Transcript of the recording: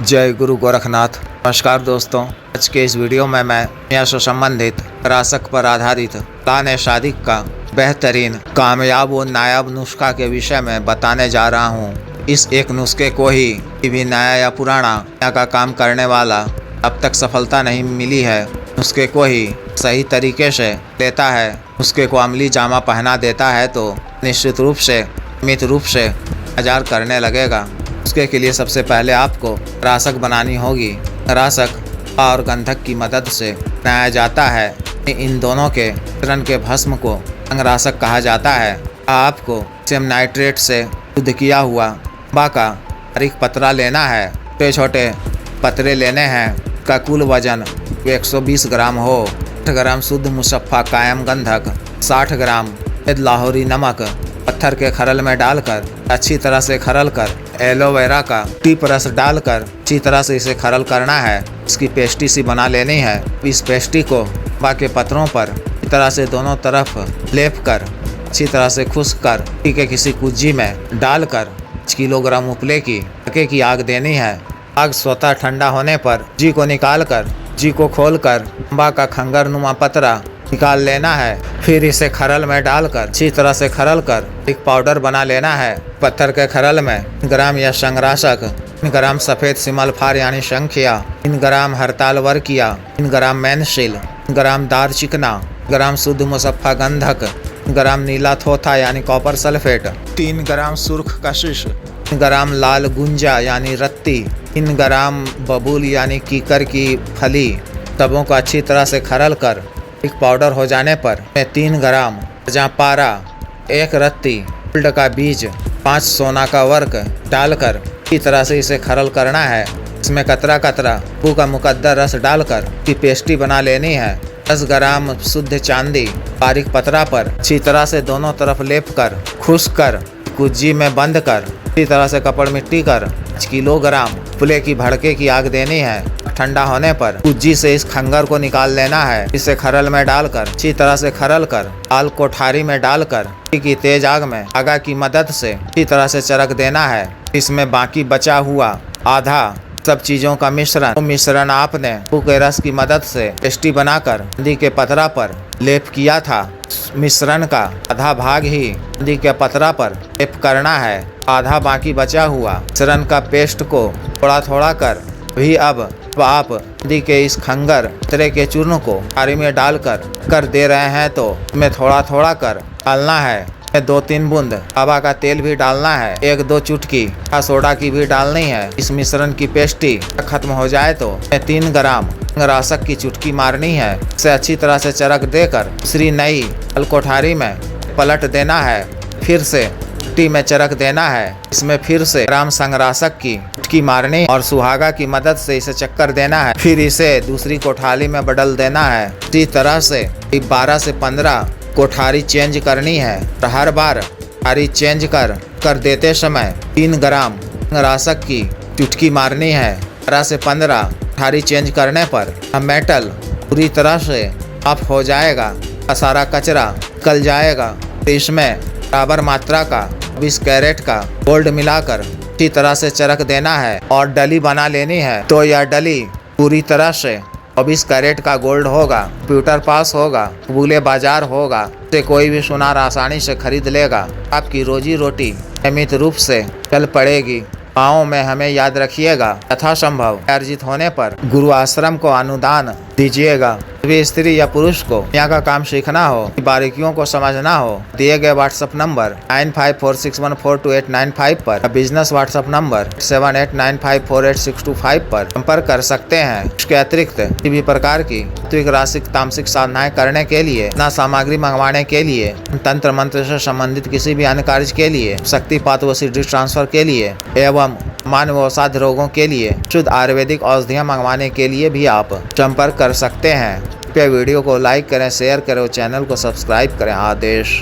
जय गुरु गोरखनाथ। नमस्कार दोस्तों, आज के इस वीडियो में मैं दुनिया से संबंधित राशक पर आधारित प्लान शादी का बेहतरीन कामयाब और नायाब नुस्खा के विषय में बताने जा रहा हूँ। इस एक नुस्खे को ही भी नया या पुराना दुनिया का काम करने वाला अब तक सफलता नहीं मिली है। नुस्खे को ही सही तरीके से लेता है, नुस्खे को अमली जामा पहना देता है तो निश्चित रूप से नियमित रूप से बाजार करने लगेगा। उसके के लिए सबसे पहले आपको राशक बनानी होगी। राशक और गंधक की मदद से बनाया जाता है। इन दोनों के मिश्रण के भस्म को अंगराशक कहा जाता है। आपको सेम नाइट्रेट से शुद्ध किया हुआ तांबा का बारीक पतरा लेना है। छोटे छोटे पतरे लेने हैं। का कुल वजन 120 ग्राम हो। 8 ग्राम शुद्ध मुसफ्फा कायम गंधक, 60 ग्राम लाहौरी नमक पत्थर के खरल में डालकर अच्छी तरह से खरल कर एलोवेरा का टीप रस डालकर अच्छी तरह से इसे खरल करना है। इसकी पेस्टी सी बना लेनी है। इस पेस्टी को तांबा के पत्रों पर अच्छी तरह से दोनों तरफ लेप कर अच्छी तरह से खुश्क कर के किसी कुज्जी में डालकर 5 किलोग्राम उपले की तके की आग देनी है। आग स्वतः ठंडा होने पर जी को निकाल कर जी को खोलकर तांबा का खंगर नुमा पतरा निकाल लेना है। फिर इसे खरल में डालकर अच्छी तरह से खरल कर एक पाउडर बना लेना है। पत्थर के खरल में 3 ग्राम या संगराशक, 3 ग्राम सफ़ेद सिमलफार यानी शंखिया, 3 ग्राम हरताल वर्किया, 3 ग्राम मैनशिल, 3 ग्राम दार चिकना, 3 ग्राम शुद्ध मुसफ्फा गंधक, 3 ग्राम नीला थोथा यानी कॉपर सल्फेट, 3 ग्राम सुर्ख कशिश, 3 ग्राम लाल गुंजा यानी रत्ती, 3 ग्राम बबूल यानी कीकर की फली। सबों को अच्छी तरह से खरल कर एक पाउडर हो जाने पर 3 ग्राम पारा, 1 रत्ती गोल्ड का बीज, 5 सोना का वर्क डालकर अच्छी तरह से इसे खरल करना है। इसमें कतरा कतरा नींबू का मुकद्दर रस डालकर की पेस्टी बना लेनी है। 10 ग्राम शुद्ध चांदी बारीक पतरा पर अच्छी तरह से दोनों तरफ लेप कर खुश्क कर कुज्जी में बंद कर अच्छी तरह से कपड़ मिट्टी कर 5 किलोग्राम उपले की भड़के की आग देनी है। ठंडा होने पर कुज्जी से इस खंगर को निकाल लेना है। इसे खरल में डालकर अच्छी तरह से खरल कर दाल कोठारी में डालकर की तेज आग में आगा की मदद से अच्छी तरह से चरक देना है। इसमें बाकी बचा हुआ आधा सब चीजों का मिश्रण आपने नींबू के रस की मदद से पेस्टी बनाकर चांदी के पतरा पर लेप किया था। मिश्रण का आधा भाग ही चांदी के पतरा पर लेप करना है। आधा बाकी बचा हुआ मिश्रण का पेस्ट को थोड़ा थोड़ा कर भी अब आप चांदी के इस खंगर पतरे के चूर्ण को थाली में डालकर दे रहे हैं तो इसमें थोड़ा थोड़ा कर डालना है। 2-3 बूंद हवा का तेल भी डालना है। 1-2 चुटकी सोडा की भी डालनी है। इस मिश्रण की पेस्टी खत्म हो जाए तो 3 ग्राम राशक की चुटकी मारनी है। इसे अच्छी तरह से चरक देकर दूसरी नई कोठारी में पलट देना है। फिर से में चरक देना है। इसमें फिर से ग्राम संगराशक की चुटकी मारनी और सुहागा की मदद से इसे चक्कर देना है। फिर इसे दूसरी कोठारी में बदल देना है। इसी तरह से 12 से 15 कोठारी चेंज करनी है। हर बार कोठारी चेंज कर देते समय 3 ग्राम राशक की चुटकी मारनी है। 12 से 15 कोठारी चेंज करने पर मेटल पूरी तरह से साफ हो जाएगा। सारा कचरा निकल जाएगा। इसमें बराबर मात्रा का 20 कैरेट का गोल्ड मिलाकर अच्छी तरह से चरक देना है और डली बना लेनी है। तो यह डली पूरी तरह से 24 कैरेट का गोल्ड होगा। कंप्यूटर पास होगा, कबूले बाजार होगा, से कोई भी सुनार आसानी से खरीद लेगा। आपकी रोजी रोटी नियमित रूप से चल पड़ेगी। गाँव में हमें याद रखिएगा, यथासंभव अर्जित होने पर गुरु आश्रम को अनुदान दीजिएगा। सभी स्त्री या पुरुष को यहाँ का काम सीखना हो, बारीकियों को समझना हो, दिए गए व्हाट्सएप नंबर 9546142895 पर, बिजनेस व्हाट्सएप नंबर 78954862 पर संपर्क कर सकते हैं। इसके अतिरिक्त किसी भी प्रकार की तांत्रिक राशिक तामसिक साधनाएं करने के लिए, न सामग्री मंगवाने के लिए, तंत्र मंत्र से संबंधित किसी भी अन्य कार्य के लिए, शक्तिपात व सिद्धि ट्रांसफर के लिए एवं मानव अवसाद रोगों के लिए शुद्ध आयुर्वेदिक औषधियाँ मंगवाने के लिए भी आप संपर्क कर सकते हैं। कृपया वीडियो को लाइक करें, शेयर करें और चैनल को सब्सक्राइब करें। आदेश।